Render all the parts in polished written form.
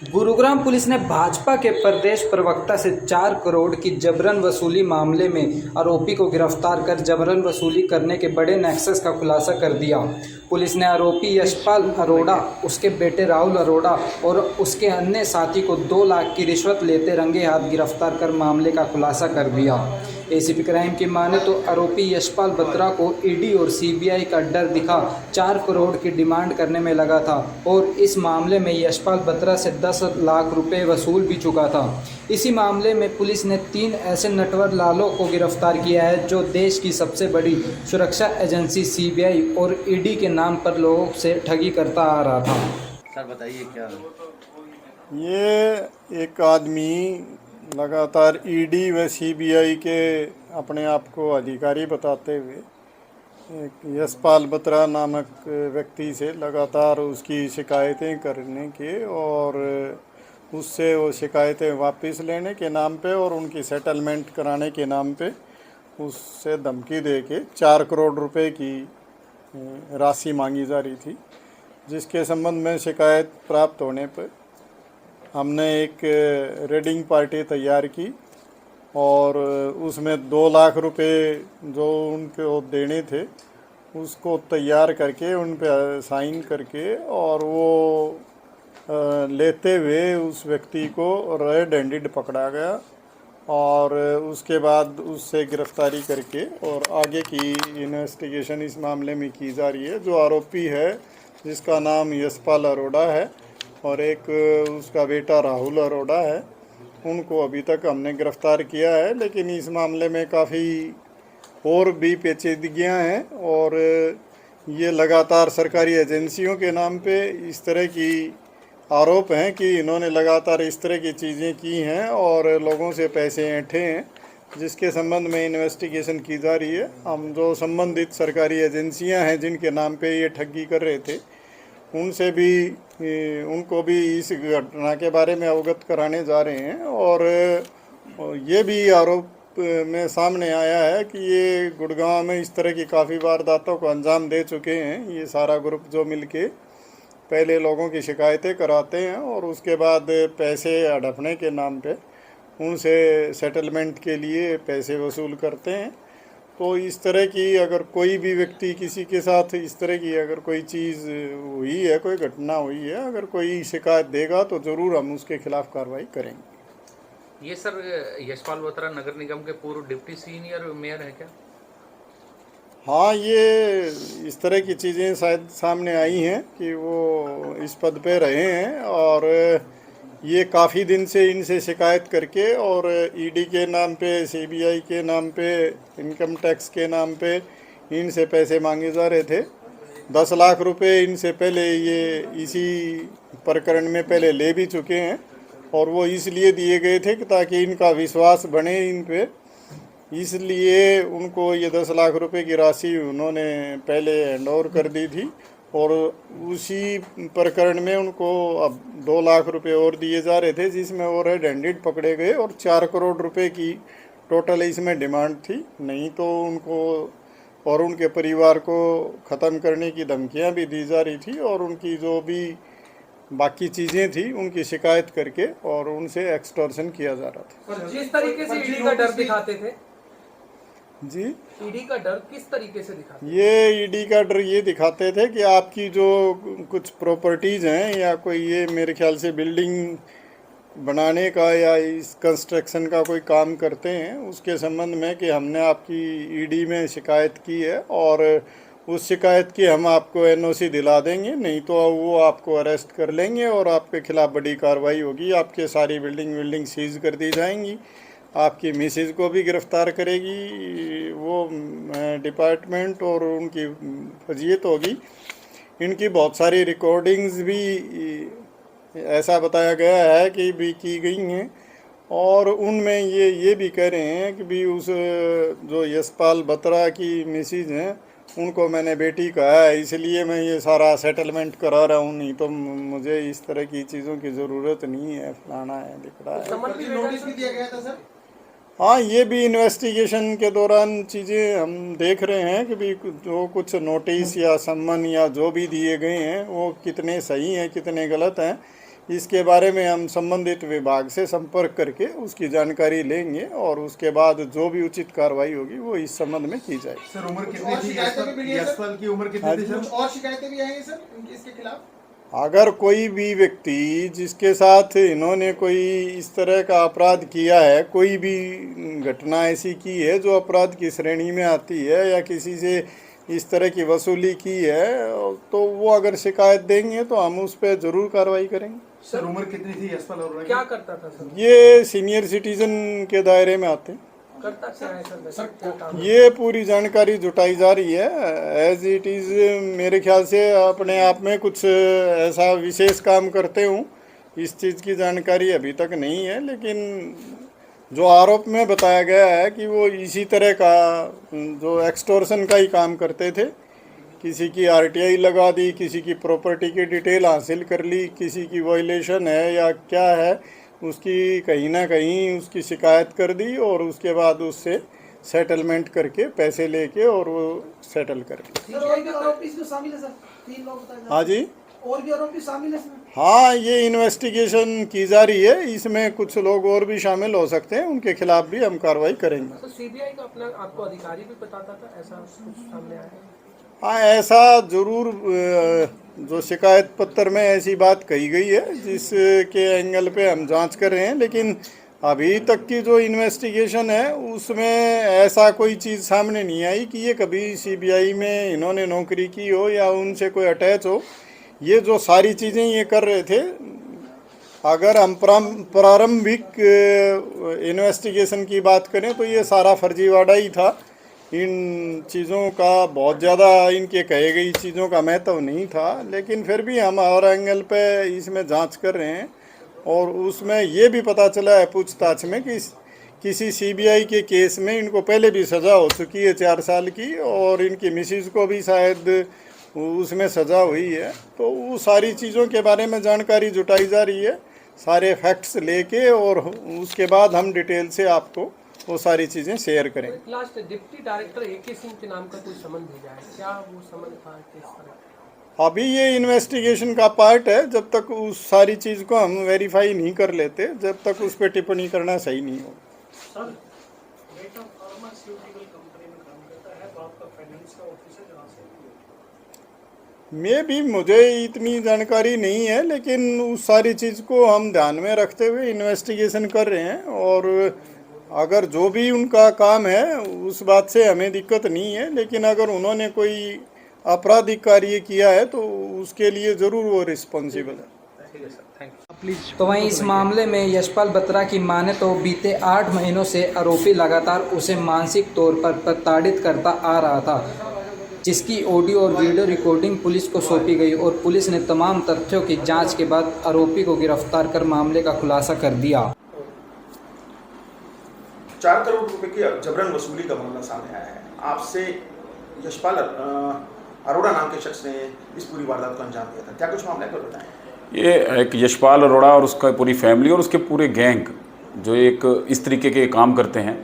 Gurugram police ने भाजपा के प्रदेश प्रवक्ता से 4 करोड़ की जबरन वसूली मामले में आरोपी को गिरफ्तार कर जबरन वसूली करने के बड़े नेक्सस का खुलासा कर दिया। पुलिस ने आरोपी यशपाल अरोड़ा, उसके बेटे राहुल अरोड़ा और उसके अन्य साथी को 2 लाख की रिश्वत लेते रंगे हाथ गिरफ्तार कर मामले का खुलासा कर दिया। एसीपी क्राइम की माने तो आरोपी यशपाल बत्रा को ईडी और सीबीआई का डर दिखा 4 करोड़ की डिमांड करने में लगा था और इस मामले में यशपाल बत्रा से 10 लाख रुपए वसूल भी चुका था। इसी मामले में पुलिस ने 3 ऐसे नटवर लालों को गिरफ्तार किया है जो देश की सबसे बड़ी सुरक्षा एजेंसी सीबीआई और ईडी के नाम पर लोगों से ठगी करता आ रहा था। सर बताइए क्या ये एक आदमी लगातार ईडी व सीबीआई के अपने आप को अधिकारी बताते हुए एक यशपाल बत्रा नामक व्यक्ति से लगातार उसकी शिकायतें करने के और उससे वो शिकायतें वापस लेने के नाम पे और उनकी सेटलमेंट कराने के नाम पे उससे धमकी दे के 4 करोड़ रुपए की राशि मांगी जा रही थी, जिसके संबंध में शिकायत प्राप्त होने पर हमने एक रेडिंग पार्टी तैयार की और उसमें 2 लाख रुपए जो उनको देने थे उसको तैयार करके उन पे साइन करके और वो लेते हुए उस व्यक्ति को रेड हैंडेड पकड़ा गया और उसके बाद उससे गिरफ्तारी करके और आगे की इन्वेस्टिगेशन इस मामले में की जा रही है। जो आरोपी है जिसका नाम यशपाल अरोड़ा है और एक उसका बेटा राहुल अरोड़ा है, उनको अभी तक हमने गिरफ़्तार किया है, लेकिन इस मामले में काफ़ी और भी पेचीदगियां हैं और ये लगातार सरकारी एजेंसियों के नाम पे इस तरह की आरोप हैं कि इन्होंने लगातार इस तरह की चीज़ें की हैं और लोगों से पैसे ऐंठे हैं, जिसके संबंध में इन्वेस्टिगेशन की जा रही है। हम जो संबंधित सरकारी एजेंसियां हैं जिनके नाम पे ये ठगी कर रहे थे उनसे भी उनको भी इस घटना के बारे में अवगत कराने जा रहे हैं और ये भी आरोप में सामने आया है कि ये गुड़गांव में इस तरह की काफ़ी वारदातों को अंजाम दे चुके हैं। ये सारा ग्रुप जो मिलके पहले लोगों की शिकायतें कराते हैं और उसके बाद पैसे हड़पने के नाम पे उनसे सेटलमेंट के लिए पैसे वसूल करते हैं। तो इस तरह की अगर कोई भी व्यक्ति किसी के साथ इस तरह की अगर कोई चीज़ हुई है, कोई घटना हुई है, अगर कोई शिकायत देगा तो ज़रूर हम उसके खिलाफ़ कार्रवाई करेंगे। ये सर यशपाल बत्रा नगर निगम के पूर्व डिप्टी सीनियर मेयर है क्या? हाँ, ये इस तरह की चीज़ें शायद सामने आई हैं कि वो इस पद पे रहे हैं और ये काफ़ी दिन से इनसे शिकायत करके और ईडी के नाम पे, सीबीआई के नाम पे, इनकम टैक्स के नाम पे इनसे पैसे मांगे जा रहे थे। 10 लाख रुपए इनसे पहले ये इसी प्रकरण में पहले ले भी चुके हैं और वो इसलिए दिए गए थे कि ताकि इनका विश्वास बने इन पे, इसलिए उनको ये 10 लाख रुपए की राशि उन्होंने पहले हैंड ओवर कर दी थी और उसी प्रकरण में उनको अब 2 लाख रुपए और दिए जा रहे थे, जिसमें वो रेड हैंडेड पकड़े गए और 4 करोड़ रुपए की टोटल इसमें डिमांड थी। नहीं तो उनको और उनके परिवार को ख़त्म करने की धमकियां भी दी जा रही थी और उनकी जो भी बाकी चीज़ें थी उनकी शिकायत करके और उनसे एक्सटॉर्शन किया जा रहा था। और जिस तरीके से ईडी का डर दिखाते थे जी, ईडी का डर किस तरीके से दिखाते ये ईडी का डर ये दिखाते थे कि आपकी जो कुछ प्रॉपर्टीज़ हैं या कोई ये मेरे ख्याल से बिल्डिंग बनाने का या इस कंस्ट्रक्शन का कोई काम करते हैं उसके संबंध में कि हमने आपकी ईडी में शिकायत की है और उस शिकायत की हम आपको एनओसी दिला देंगे, नहीं तो वो आपको अरेस्ट कर लेंगे और आपके खिलाफ़ बड़ी कार्रवाई होगी, आपके सारी बिल्डिंग सीज कर दी जाएंगी, आपकी मिसेज को भी गिरफ़्तार करेगी वो डिपार्टमेंट और उनकी फजीयत होगी। इनकी बहुत सारी रिकॉर्डिंग्स भी ऐसा बताया गया है कि भी की गई हैं और उनमें ये भी कह रहे हैं कि भी उस जो यशपाल बत्रा की मिसेज हैं उनको मैंने बेटी कहा है, इसलिए मैं ये सारा सेटलमेंट करा रहा हूँ, नहीं तो मुझे इस तरह की चीज़ों की ज़रूरत नहीं है, फलाना है, दिख रहा है। नोटिस भी दिया गया था सर? हाँ, ये भी इन्वेस्टिगेशन के दौरान चीज़ें हम देख रहे हैं कि भी जो कुछ नोटिस या सम्मन या जो भी दिए गए हैं वो कितने सही हैं कितने गलत हैं, इसके बारे में हम संबंधित विभाग से संपर्क करके उसकी जानकारी लेंगे और उसके बाद जो भी उचित कार्रवाई होगी वो इस संबंध में की जाएगी। सर उम्र कितनी और थी शिकायतें भी मिली है, सर? यशपाल की उम्र हाँ कितनी थी जी। सर? और शिकायतें भी आई हैं सर इसके खिलाफ? अगर कोई भी व्यक्ति जिसके साथ इन्होंने कोई इस तरह का अपराध किया है, कोई भी घटना ऐसी की है जो अपराध की श्रेणी में आती है या किसी से इस तरह की वसूली की है, तो वो अगर शिकायत देंगे तो हम उस पर ज़रूर कार्रवाई करेंगे। सर उम्र कितनी थी यशपाल अरोड़ा की? क्या करता था सर? ये सीनियर सिटीजन के दायरे में आते हैं। करता क्या है सर? क्या काम? ये पूरी जानकारी जुटाई जा रही है। एज इट इज़ मेरे ख्याल से अपने आप में कुछ ऐसा विशेष काम करते हूँ, इस चीज़ की जानकारी अभी तक नहीं है, लेकिन जो आरोप में बताया गया है कि वो इसी तरह का जो एक्सटॉर्शन का ही काम करते थे। किसी की आरटीआई लगा दी, किसी की प्रॉपर्टी की डिटेल हासिल कर ली, किसी की वायलेशन है या क्या है उसकी कहीं ना कहीं उसकी शिकायत कर दी और उसके बाद उससे सेटलमेंट करके पैसे लेके और वो सेटल कर दी। सर और भी आरोपी इसमें शामिल है सर? 3 लोग बताए जा रहे हाँ जी, हैं। और भी आरोपी शामिल है इसमें? हाँ, ये इन्वेस्टिगेशन की जा रही है, इसमें कुछ लोग और भी शामिल हो सकते हैं, उनके खिलाफ भी हम कार्रवाई करेंगे। सर सीबीआई का अपना आपको अधिकारी भी बताता था, ऐसा कुछ सामने आया है? हाँ, ऐसा ज़रूर जो शिकायत पत्र में ऐसी बात कही गई है जिसके एंगल पे हम जांच कर रहे हैं, लेकिन अभी तक की जो इन्वेस्टिगेशन है उसमें ऐसा कोई चीज़ सामने नहीं आई कि ये कभी सीबीआई में इन्होंने नौकरी की हो या उनसे कोई अटैच हो। ये जो सारी चीज़ें ये कर रहे थे, अगर हम प्रारंभिक इन्वेस्टिगेशन की बात करें तो ये सारा फर्जीवाड़ा ही था। इन चीज़ों का बहुत ज़्यादा इनके कहे गई चीज़ों का महत्व नहीं था, लेकिन फिर भी हम हर एंगल पे इसमें जांच कर रहे हैं और उसमें ये भी पता चला है पूछताछ में कि किसी सीबीआई के केस में इनको पहले भी सज़ा हो चुकी है 4 साल की और इनकी मिसिज को भी शायद उसमें सज़ा हुई है। तो वो सारी चीज़ों के बारे में जानकारी जुटाई जा रही है, सारे फैक्ट्स लेके, और उसके बाद हम डिटेल से आपको वो सारी चीज़ें शेयर करेंगे। Last deputy director AK Singh के नाम का कोई समन भेजा है, क्या वो समन था, किस तरह? अभी ये इन्वेस्टिगेशन का पार्ट है, जब तक उस सारी चीज़ को हम वेरीफाई नहीं कर लेते, जब तक उस पर टिप्पणी करना सही नहीं होगा। सर बेटा फार्मास्यूटिकल कंपनी में काम करता है, तो आपका फाइनेंस का ऑफिस है जहाँ से में भी मुझे इतनी जानकारी नहीं है, लेकिन उस सारी चीज़ को हम ध्यान में रखते हुए इन्वेस्टिगेशन कर रहे हैं और अगर जो भी उनका काम है उस बात से हमें दिक्कत नहीं है, लेकिन अगर उन्होंने कोई आपराधिक कार्य किया है तो उसके लिए ज़रूर वो रिस्पॉन्सिबल है। ठीक है सर, थैंक यू। तो वहीं इस मामले में यशपाल बत्रा की माने तो बीते 8 महीनों से आरोपी लगातार उसे मानसिक तौर पर प्रताड़ित करता आ रहा था, जिसकी ऑडियो और वीडियो रिकॉर्डिंग पुलिस को सौंपी गई और पुलिस ने तमाम तथ्यों की जांच के बाद आरोपी को गिरफ्तार कर मामले का खुलासा कर दिया। 4 करोड़ रुपए की जबरन वसूली का मामला सामने आया है। आपसे यशपाल अरोड़ा नाम के शख्स ने इस पूरी वारदात को अंजाम दिया था, क्या कुछ मामला है तो बताएं। ये एक यशपाल अरोड़ा और उसका पूरी फैमिली और उसके पूरे गैंग जो एक इस तरीके के काम करते हैं,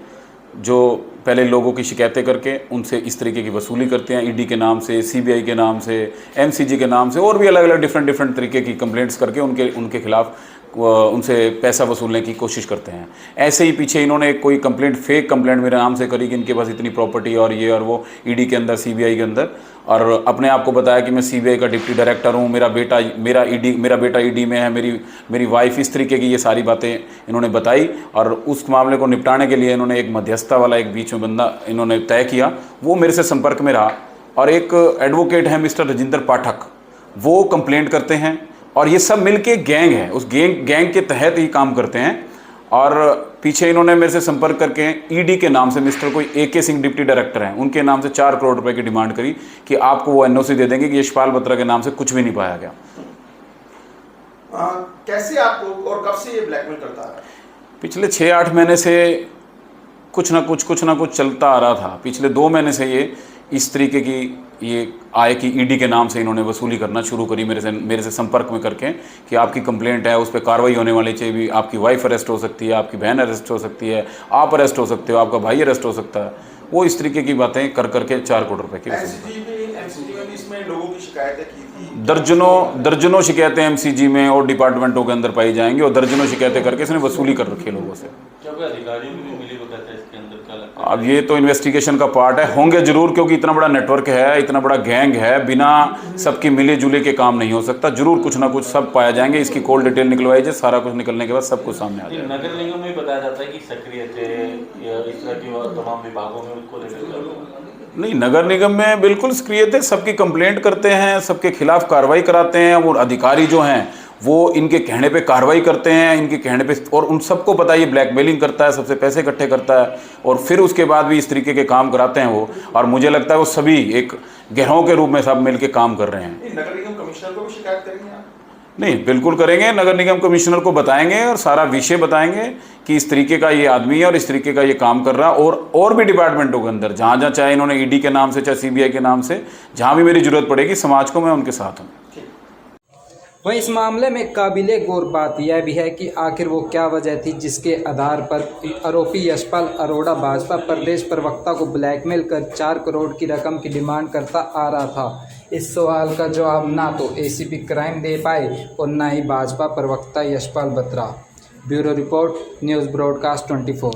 जो पहले लोगों की शिकायतें करके उनसे इस तरीके की वसूली करते हैं, ईडी के नाम से, सीबीआई के नाम से, एमसीजी के नाम से और भी अलग अलग डिफरेंट तरीके की कंप्लेंट्स करके उनके खिलाफ उनसे पैसा वसूलने की कोशिश करते हैं। ऐसे ही पीछे इन्होंने कोई कंप्लेंट, फेक कंप्लेंट मेरे नाम से करी कि इनके पास इतनी प्रॉपर्टी और ये और वो ईडी के अंदर, सीबीआई के अंदर, और अपने आप को बताया कि मैं सीबीआई का डिप्टी डायरेक्टर हूँ, मेरा बेटा ईडी में है, मेरी वाइफ, इस तरीके की ये सारी बातें इन्होंने बताई। और उस मामले को निपटाने के लिए इन्होंने एक मध्यस्थता वाला एक बीच में बंदा इन्होंने तय किया, वो मेरे से संपर्क में रहा। और एक एडवोकेट है मिस्टर राजेंद्र पाठक, वो कंप्लेंट करते हैं और ये सब मिलके गैंग है, उस गैंग के तहत ही काम करते हैं। और पीछे इन्होंने मेरे से संपर्क करके ईडी के नाम से मिस्टर कोई AK सिंह डिप्टी डायरेक्टर हैं, उनके नाम से 4 करोड़ रुपए की डिमांड करी कि आपको वो NOC दे देंगे कि यशपाल बत्रा के नाम से कुछ भी नहीं पाया गया। कैसे आपको और कब से ये ब्लैकमेल करता है? पिछले 6-8 महीने से कुछ ना कुछ चलता आ रहा था। पिछले 2 महीने से ये इस तरीके की ये आए कि ईडी के नाम से इन्होंने वसूली करना शुरू करी मेरे से संपर्क में करके कि आपकी कंप्लेंट है, उस पर कार्रवाई होने वाली चाहिए, भी आपकी वाइफ अरेस्ट हो सकती है, आपकी बहन अरेस्ट हो सकती है, आप अरेस्ट हो सकते हो, आपका भाई अरेस्ट हो सकता है। वो इस तरीके की बातें कर करके 4 करोड़ रुपए की एमसीजी में भी इसमें लोगों की शिकायतें की थी। दर्जनों शिकायतें एमसीजी में और डिपार्टमेंटों के अंदर पाई जाएंगी और दर्जनों शिकायतें करके इसने वसूली कर रखी है लोगों से। क्या कोई अधिकारियों की भी मिली भगत है इसके अंदर, क्या लगता है? अब ये तो इन्वेस्टिगेशन का पार्ट है, होंगे जरूर, क्योंकि इतना बड़ा नेटवर्क है, इतना बड़ा गैंग है, बिना सबकी मिले जुले के काम नहीं हो सकता। जरूर कुछ ना कुछ सब पाया जाएंगे, इसकी कॉल डिटेल निकलवाई जाए, सारा कुछ निकलने के बाद सब कुछ सामने आ ये जाएगा। नगर निगम में बताया जाता है कि सक्रिय थे या इस तरह की तमाम विभागों में उनको लेकर? नहीं, नगर निगम में बिल्कुल सक्रिय थे, सबकी कंप्लेंट करते हैं, सबके खिलाफ कार्रवाई कराते हैं। वो अधिकारी जो हैं वो इनके कहने पे कार्रवाई करते हैं, इनके कहने पे, और उन सबको पता है ये ब्लैकमेलिंग करता है, सबसे पैसे इकट्ठे करता है और फिर उसके बाद भी इस तरीके के काम कराते हैं वो। और मुझे लगता है वो सभी एक गिरोह के रूप में सब मिल के काम कर रहे हैं। नगर निगम कमिश्नर को भी शिकायत करेंगे आप? नहीं, बिल्कुल करेंगे, नगर निगम कमिश्नर को बताएंगे और सारा विषय बताएंगे कि इस तरीके का ये आदमी है और इस तरीके का ये काम कर रहा है। और भी डिपार्टमेंटों के अंदर जहाँ जहाँ, चाहे इन्होंने ईडी के नाम से, चाहे सीबीआई के नाम से, जहाँ भी मेरी जरूरत पड़ेगी समाज को, मैं उनके साथ हूँ। वहीं इस मामले में काबिले गौर बात यह भी है कि आखिर वो क्या वजह थी जिसके आधार पर आरोपी यशपाल अरोड़ा भाजपा प्रदेश प्रवक्ता को ब्लैकमेल कर 4 करोड़ की रकम की डिमांड करता आ रहा था। इस सवाल का जवाब ना तो एसीपी क्राइम दे पाए और ना ही भाजपा प्रवक्ता Yashpal Batra. Bureau report, news broadcast 24।